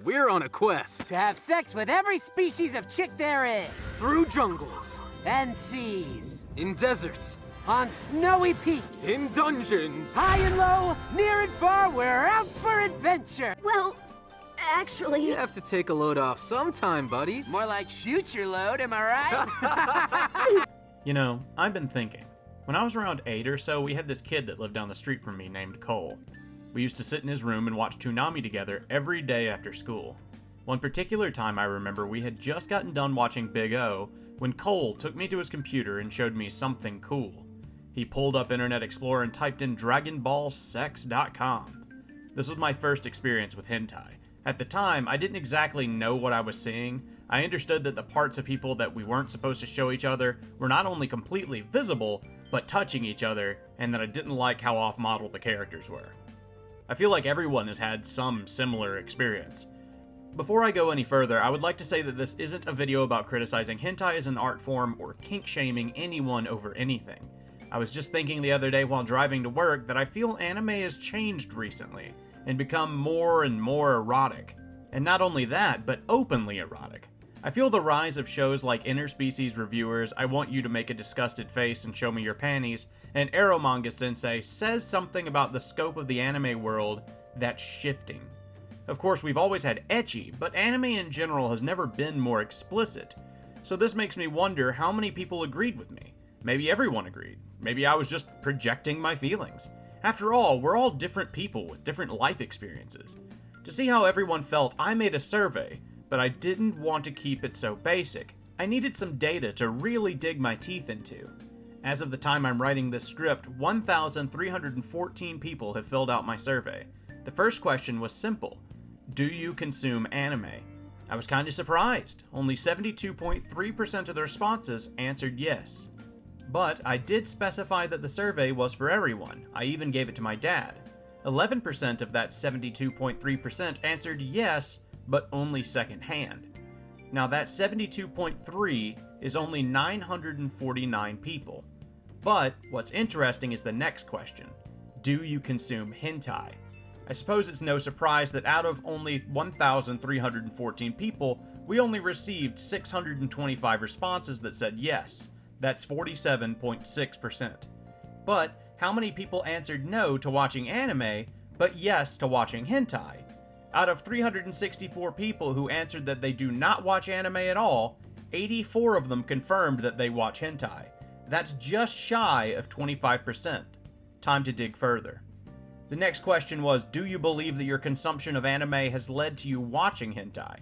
we're on a quest. To have sex with every species of chick there is. Through jungles. And seas. In deserts. On snowy peaks. In dungeons. High and low, near and far, we're out for adventure. Well, actually... You have to take a load off sometime, buddy. More like shoot your load, am I right? You know, I've been thinking. When I was around 8 or so, we had this kid that lived down the street from me named Cole. We used to sit in his room and watch Toonami together every day after school. One particular time I remember we had just gotten done watching Big O when Cole took me to his computer and showed me something cool. He pulled up Internet Explorer and typed in DragonBallSex.com. This was my first experience with hentai. At the time, I didn't exactly know what I was seeing. I understood that the parts of people that we weren't supposed to show each other were not only completely visible, but touching each other, and that I didn't like how off-model the characters were. I feel like everyone has had some similar experience. Before I go any further, I would like to say that this isn't a video about criticizing hentai as an art form or kink-shaming anyone over anything. I was just thinking the other day while driving to work that I feel anime has changed recently, and become more and more erotic. And not only that, but openly erotic. I feel the rise of shows like Interspecies Reviewers, I Want You to Make a Disgusted Face and Show Me Your Panties, and Eromanga Sensei says something about the scope of the anime world that's shifting. Of course, we've always had ecchi, but anime in general has never been more explicit. So this makes me wonder how many people agreed with me. Maybe everyone agreed. Maybe I was just projecting my feelings. After all, we're all different people with different life experiences. To see how everyone felt, I made a survey, but I didn't want to keep it so basic. I needed some data to really dig my teeth into. As of the time I'm writing this script, 1,314 people have filled out my survey. The first question was simple. Do you consume anime? I was kinda surprised. Only 72.3% of the responses answered yes. But I did specify that the survey was for everyone. I even gave it to my dad. 11% of that 72.3% answered yes, but only secondhand. Now that 72.3 is only 949 people. But what's interesting is the next question. Do you consume hentai? I suppose it's no surprise that out of only 1,314 people, we only received 625 responses that said yes. That's 47.6%. But how many people answered no to watching anime, but yes to watching hentai? Out of 364 people who answered that they do not watch anime at all, 84 of them confirmed that they watch hentai. That's just shy of 25%. Time to dig further. The next question was, do you believe that your consumption of anime has led to you watching hentai?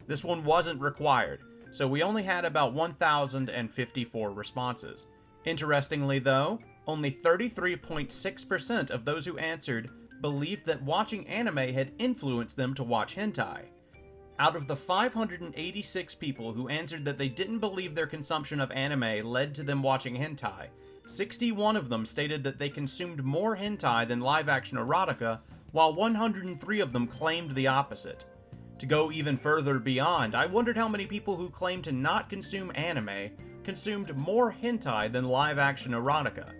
This one wasn't required, so we only had about 1,054 responses. Interestingly though, only 33.6% of those who answered believed that watching anime had influenced them to watch hentai. Out of the 586 people who answered that they didn't believe their consumption of anime led to them watching hentai, 61 of them stated that they consumed more hentai than live-action erotica, while 103 of them claimed the opposite. To go even further beyond, I wondered how many people who claimed to not consume anime consumed more hentai than live-action erotica.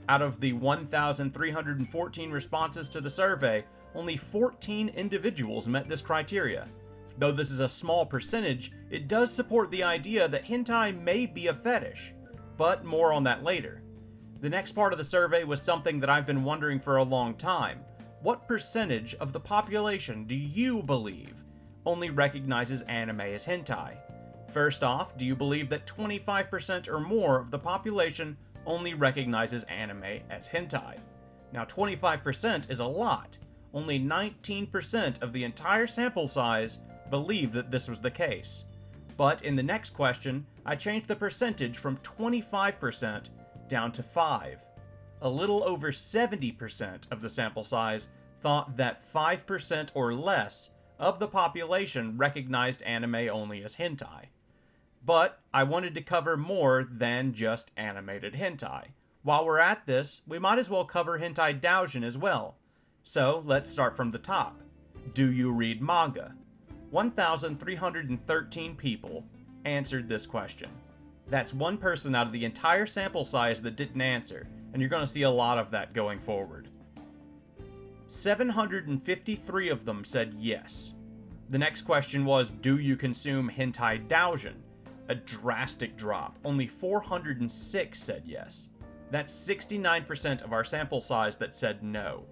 Out of the 1,314 responses to the survey, only 14 individuals met this criteria. Though this is a small percentage, it does support the idea that hentai may be a fetish, but more on that later. The next part of the survey was something that I've been wondering for a long time. What percentage of the population do you believe only recognizes anime as hentai? First off, do you believe that 25% or more of the population only recognizes anime as hentai? Now 25% is a lot. Only 19% of the entire sample size believed that this was the case. But in the next question, I changed the percentage from 25% down to 5%. A little over 70% of the sample size thought that 5% or less of the population recognized anime only as hentai. But I wanted to cover more than just animated hentai. While we're at this, we might as well cover hentai doujin as well. So let's start from the top. Do you read manga? 1,313 people answered this question. That's one person out of the entire sample size that didn't answer, and you're going to see a lot of that going forward. 753 of them said yes. The next question was, do you consume hentai doujin? A drastic drop. Only 406 said yes. That's 69% of our sample size that said no.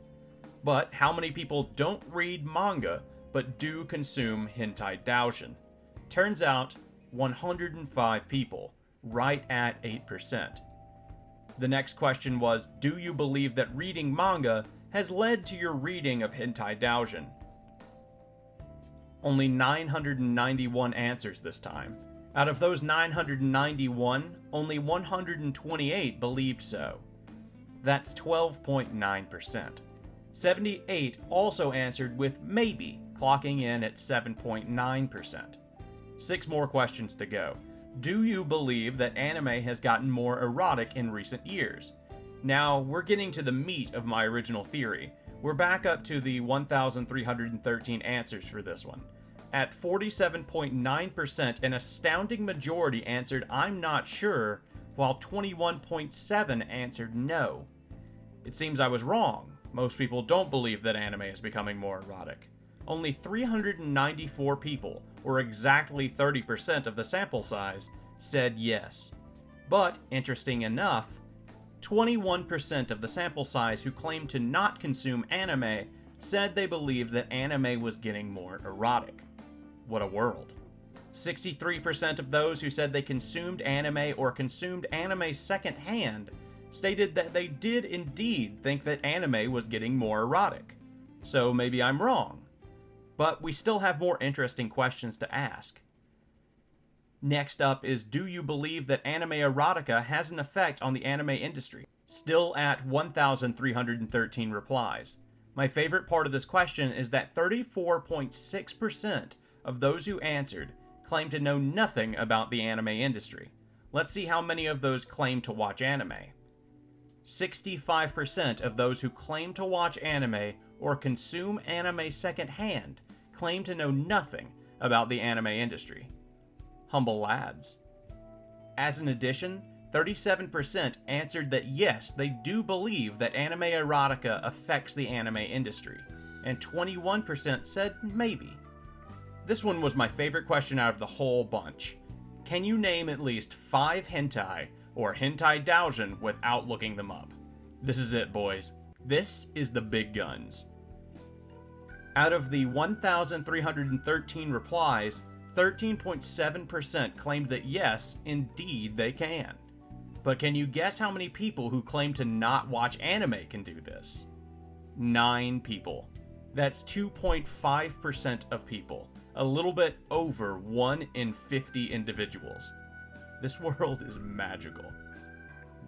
But how many people don't read manga but do consume hentai doujin? Turns out 105 people, right at 8%. The next question was, do you believe that reading manga has led to your reading of hentai doujin? Only 991 answers this time. Out of those 991, only 128 believed so. That's 12.9%. 78 also answered with maybe, clocking in at 7.9%. 6 more questions to go. Do you believe that anime has gotten more erotic in recent years? Now, we're getting to the meat of my original theory. We're back up to the 1,313 answers for this one. At 47.9%, an astounding majority answered I'm not sure, while 21.7% answered no. It seems I was wrong. Most people don't believe that anime is becoming more erotic. Only 394 people, or exactly 30% of the sample size, said yes. But, interesting enough, 21% of the sample size who claimed to not consume anime said they believed that anime was getting more erotic. What a world. 63% of those who said they consumed anime or consumed anime secondhand stated that they did indeed think that anime was getting more erotic. So maybe I'm wrong. But we still have more interesting questions to ask. Next up is, do you believe that anime erotica has an effect on the anime industry? Still at 1,313 replies. My favorite part of this question is that 34.6% of those who answered claim to know nothing about the anime industry. Let's see how many of those claim to watch anime. 65% of those who claim to watch anime or consume anime secondhand claim to know nothing about the anime industry. Humble lads. As an addition, 37% answered that yes, they do believe that anime erotica affects the anime industry, and 21% said maybe. This one was my favorite question out of the whole bunch. Can you name at least 5 hentai or hentai doujin without looking them up? This is it, boys. This is the big guns. Out of the 1,313 replies, 13.7% claimed that yes, indeed they can. But can you guess how many people who claim to not watch anime can do this? 9 people. That's 2.5% of people. A little bit over 1 in 50 individuals. This world is magical.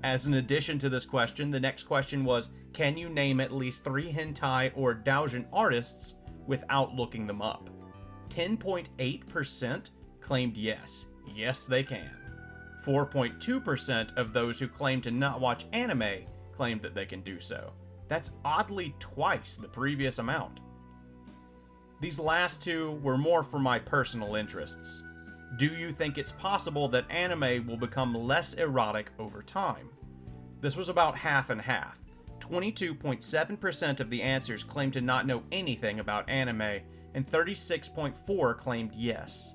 As an addition to this question, the next question was, can you name at least 3 hentai or doujin artists without looking them up? 10.8% claimed yes. Yes, they can. 4.2% of those who claim to not watch anime claimed that they can do so. That's oddly twice the previous amount. These last 2 were more for my personal interests. Do you think it's possible that anime will become less erotic over time? This was about half and half. 22.7% of the answers claimed to not know anything about anime, and 36.4% claimed yes.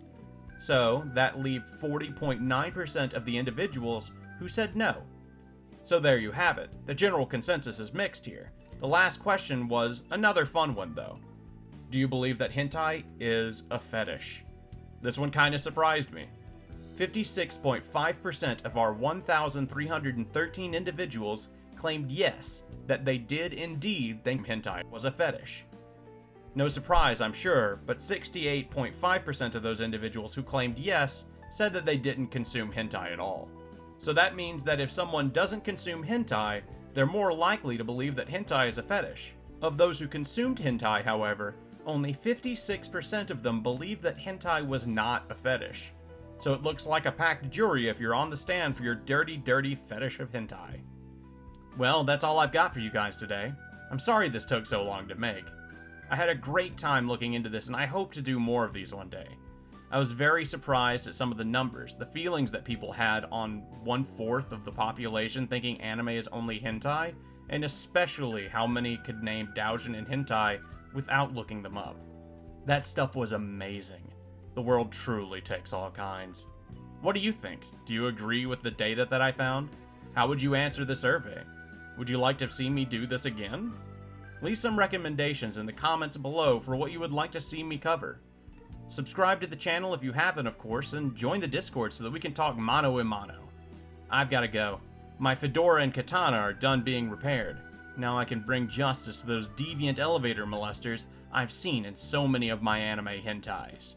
So, that leaves 40.9% of the individuals who said no. So there you have it. The general consensus is mixed here. The last question was another fun one though. Do you believe that hentai is a fetish? This one kinda surprised me. 56.5% of our 1,313 individuals claimed yes, that they did indeed think hentai was a fetish. No surprise, I'm sure, but 68.5% of those individuals who claimed yes said that they didn't consume hentai at all. So that means that if someone doesn't consume hentai, they're more likely to believe that hentai is a fetish. Of those who consumed hentai, however, only 56% of them believed that hentai was not a fetish. So it looks like a packed jury if you're on the stand for your dirty, dirty fetish of hentai. Well, that's all I've got for you guys today. I'm sorry this took so long to make. I had a great time looking into this, and I hope to do more of these one day. I was very surprised at some of the numbers, the feelings that people had on 1/4 of the population thinking anime is only hentai, and especially how many could name doujin and hentai without looking them up. That stuff was amazing. The world truly takes all kinds. What do you think? Do you agree with the data that I found? How would you answer the survey? Would you like to see me do this again? Leave some recommendations in the comments below for what you would like to see me cover. Subscribe to the channel if you haven't, of course, and join the Discord so that we can talk mano a mano. I've gotta go. My fedora and katana are done being repaired. Now I can bring justice to those deviant elevator molesters I've seen in so many of my anime hentais.